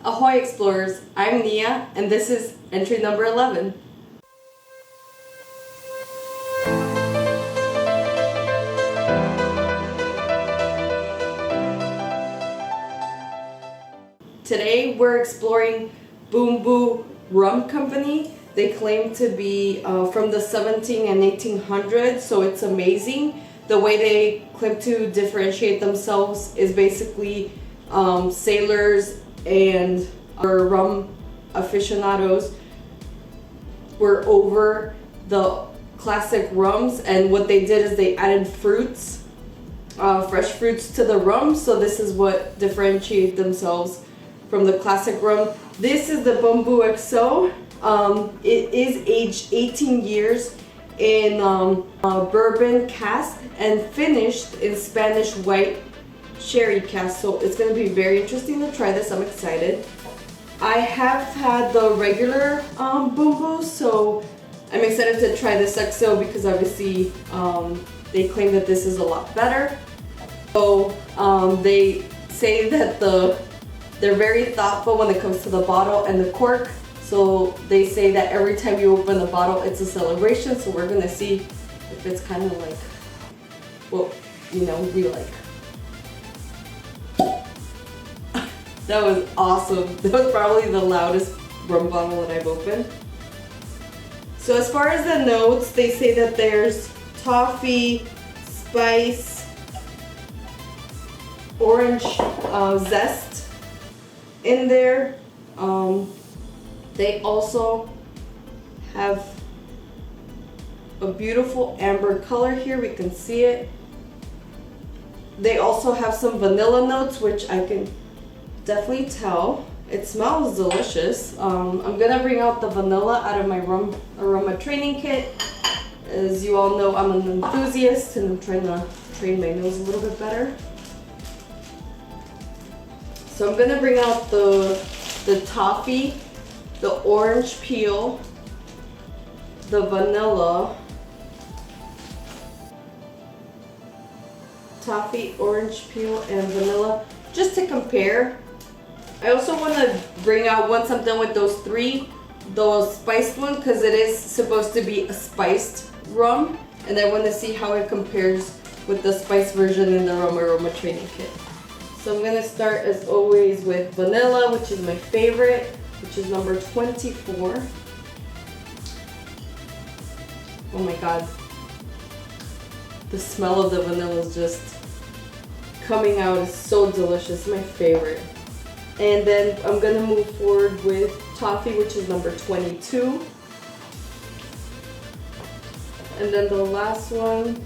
Ahoy Explorers, I'm Nia and this is entry number 11. Today we're exploring Bumbu Rum Company. They claim to be from the 17 and 1800s, so it's amazing. The way they claim to differentiate themselves is basically sailors and our rum aficionados were over the classic rums, and what they did is they added fruits, fresh fruits to the rum, so this is what differentiates themselves from the classic rum. This is the Bumbu XO. It is aged 18 years in bourbon cask and finished in Spanish white sherry cask, so it's going to be very interesting to try this. I'm excited. I have had the regular Bumbu, so I'm excited to try this XO because obviously they claim that this is a lot better. So they say that they're very thoughtful when it comes to the bottle and the cork. So they say that every time you open the bottle, it's a celebration. So we're gonna see if it's kind of like what we like. That was awesome. That was probably the loudest rum bottle that I've opened. So as far as the notes, they say that there's toffee, spice, orange zest in there. They also have a beautiful amber color here. We can see it. They also have some vanilla notes, which I can definitely tell. It smells delicious. I'm gonna bring out the vanilla out of my rum aroma training kit. As you all know, I'm an enthusiast and I'm trying to train my nose a little bit better. So I'm gonna bring out the toffee, the orange peel, the vanilla, toffee, orange peel, and vanilla, just to compare. I also want to bring out, once I'm done with those three, the spiced one, because it is supposed to be a spiced rum, and I want to see how it compares with the spiced version in the rum aroma training kit. So I'm going to start as always with vanilla, which is my favorite, which is number 24. Oh my god. The smell of the vanilla is just coming out. It's so delicious. My favorite. And then I'm gonna move forward with toffee, which is number 22. And then the last one,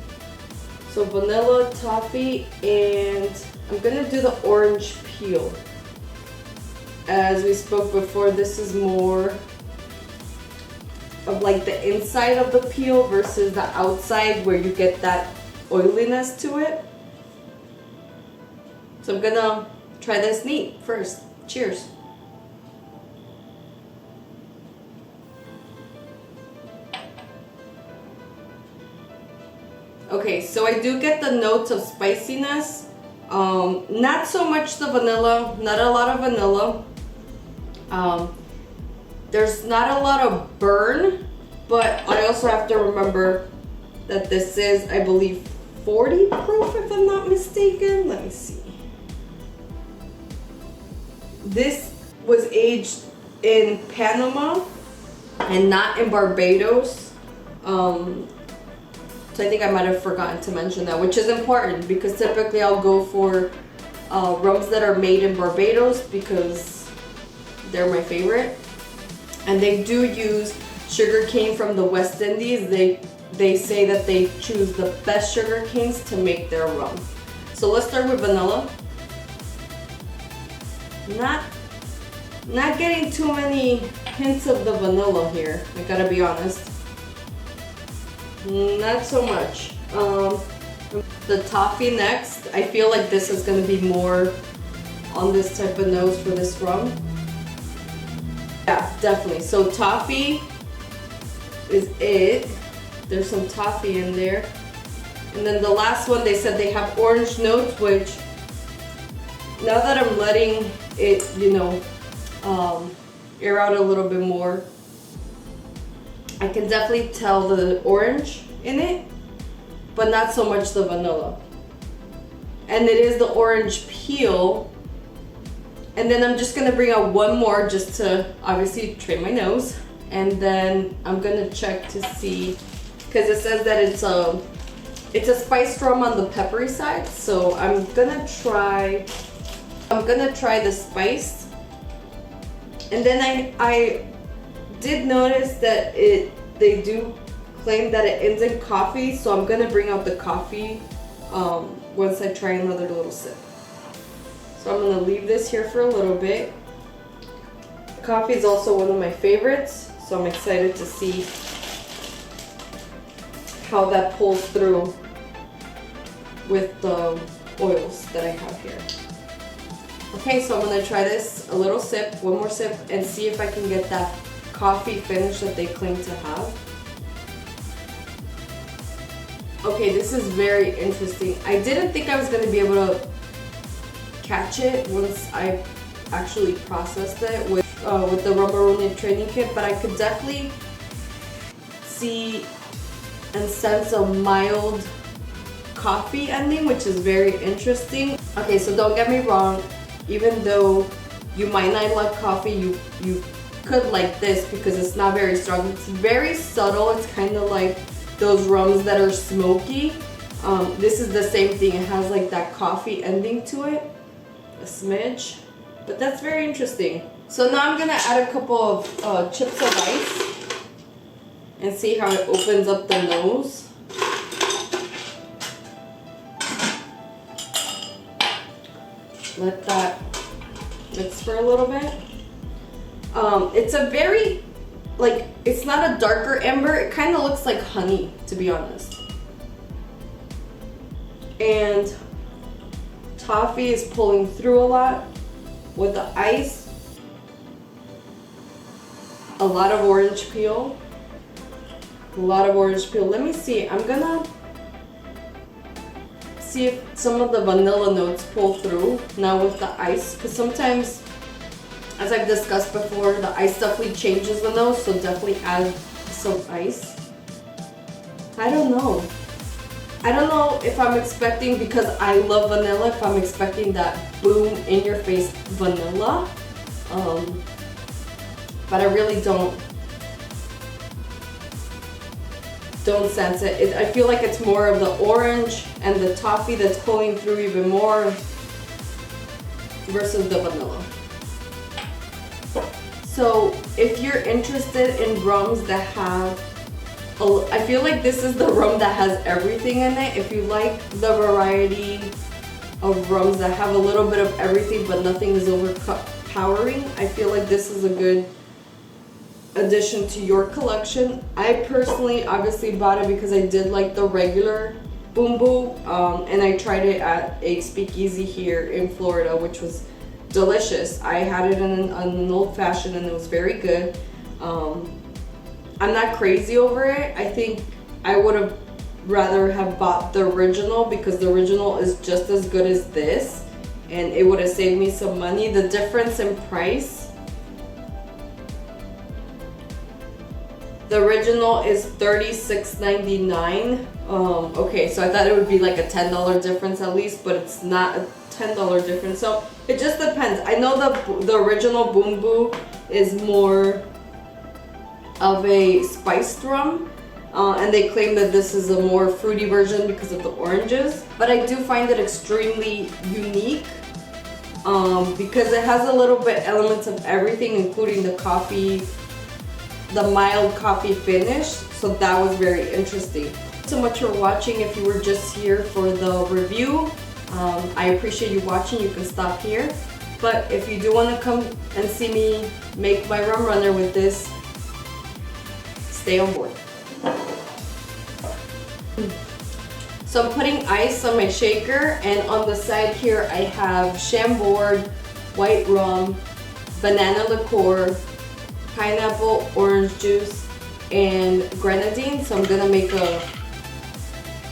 so vanilla, toffee, and I'm gonna do the orange peel. As we spoke before, this is more of like the inside of the peel versus the outside where you get that oiliness to it. So I'm gonna try this neat first. Cheers. Okay, so I do get the notes of spiciness. Not so much the vanilla, not a lot of vanilla. There's not a lot of burn, but I also have to remember that this is, I believe, 40 proof if I'm not mistaken. Let me see. This was aged in Panama and not in Barbados. So I think I might have forgotten to mention that, which is important because typically I'll go for rums that are made in Barbados because they're my favorite. And they do use sugar cane from the West Indies. They say that they choose the best sugar canes to make their rum. So let's start with vanilla. Not getting too many hints of the vanilla here, I gotta be honest. Not so much. The toffee next. I feel like this is gonna be more on this type of nose for this rum. Yeah, definitely. So toffee is it. There's some toffee in there. And then the last one, they said they have orange notes, which now that I'm letting it, air out a little bit more. I can definitely tell the orange in it, but not so much the vanilla. And it is the orange peel. And then I'm just gonna bring out one more just to obviously train my nose. And then I'm gonna check to see, because it says that it's a spiced rum on the peppery side. So I'm gonna try the spiced. And then I did notice that they do claim that it ends in coffee, so I'm gonna bring out the coffee once I try another little sip. So I'm gonna leave this here for a little bit. Coffee is also one of my favorites, so I'm excited to see how that pulls through with the oils that I have here. Okay, so I'm gonna try this, a little sip, one more sip, and see if I can get that coffee finish that they claim to have. Okay, this is very interesting. I didn't think I was gonna be able to catch it once I actually processed it with the Rum Runner training kit, but I could definitely see and sense a mild coffee ending, which is very interesting. Okay, so don't get me wrong, even though you might not like coffee, you could like this because it's not very strong. It's very subtle. It's kind of like those rums that are smoky. This is the same thing. It has like that coffee ending to it, a smidge, but that's very interesting. So now I'm gonna add a couple of chips of ice and see how it opens up the nose. Let that mix for a little bit. It's a very, like, it's not a darker amber. It kind of looks like honey, to be honest. And toffee is pulling through a lot with the ice. A lot of orange peel. A lot of orange peel. Let me see. I'm gonna see if some of the vanilla notes pull through now with the ice, because sometimes, as I've discussed before, the ice definitely changes the nose, so definitely add some ice. I don't know. I don't know if I'm expecting, because I love vanilla, if I'm expecting that boom in your face vanilla. But I really don't sense it. I feel like it's more of the orange and the toffee that's pulling through even more versus the vanilla. So if you're interested in rums that have, I feel like this is the rum that has everything in it. If you like the variety of rums that have a little bit of everything but nothing is overpowering, I feel like this is a good addition to your collection. I personally obviously bought it because I did like the regular Bumbu, and I tried it at a speakeasy here in Florida, which was delicious. I had it in an old fashioned and it was very good. I'm not crazy over it. I think I would have rather have bought the original, because the original is just as good as this and it would have saved me some money. The difference in price, the original is $36.99. Okay, so I thought it would be like a $10 difference at least, but it's not a $10 difference. So it just depends. I know the original Bumbu is more of a spiced rum, and they claim that this is a more fruity version because of the oranges. But I do find it extremely unique because it has a little bit elements of everything, including the coffee, the mild coffee finish. So that was very interesting. Thanks so much for watching. If you were just here for the review, I appreciate you watching. You can stop here. But if you do want to come and see me make my rum runner with this, stay on board. So I'm putting ice on my shaker, and on the side here I have Chambord white rum, banana liqueur, pineapple, orange juice, and grenadine. So I'm gonna make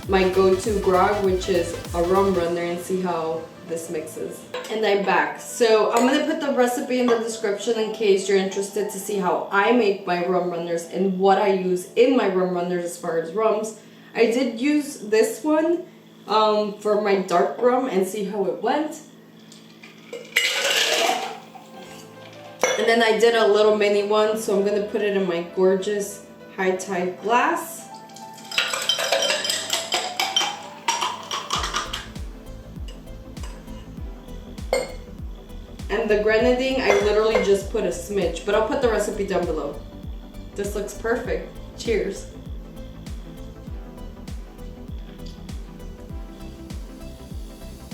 my go-to grog, which is a rum runner, and see how this mixes. And I'm back. So I'm gonna put the recipe in the description in case you're interested to see how I make my rum runners and what I use in my rum runners as far as rums. I did use this one for my dark rum and see how it went. And then I did a little mini one, so I'm gonna put it in my gorgeous high tide glass. And the Grenadine, I literally just put a smidge, but I'll put the recipe down below. This looks perfect. Cheers.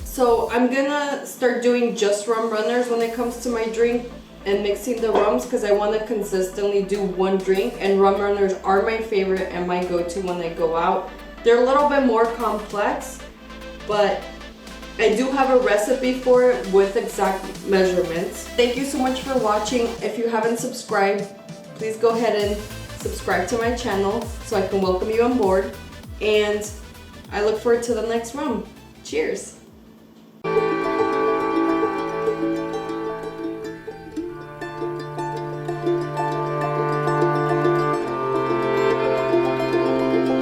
So I'm gonna start doing just rum runners when it comes to my drink and mixing the rums, because I want to consistently do one drink, and rum runners are my favorite and my go-to when I go out. They're a little bit more complex, but I do have a recipe for it with exact measurements. Thank you so much for watching. If you haven't subscribed, please go ahead and subscribe to my channel so I can welcome you on board. And I look forward to the next rum. Cheers!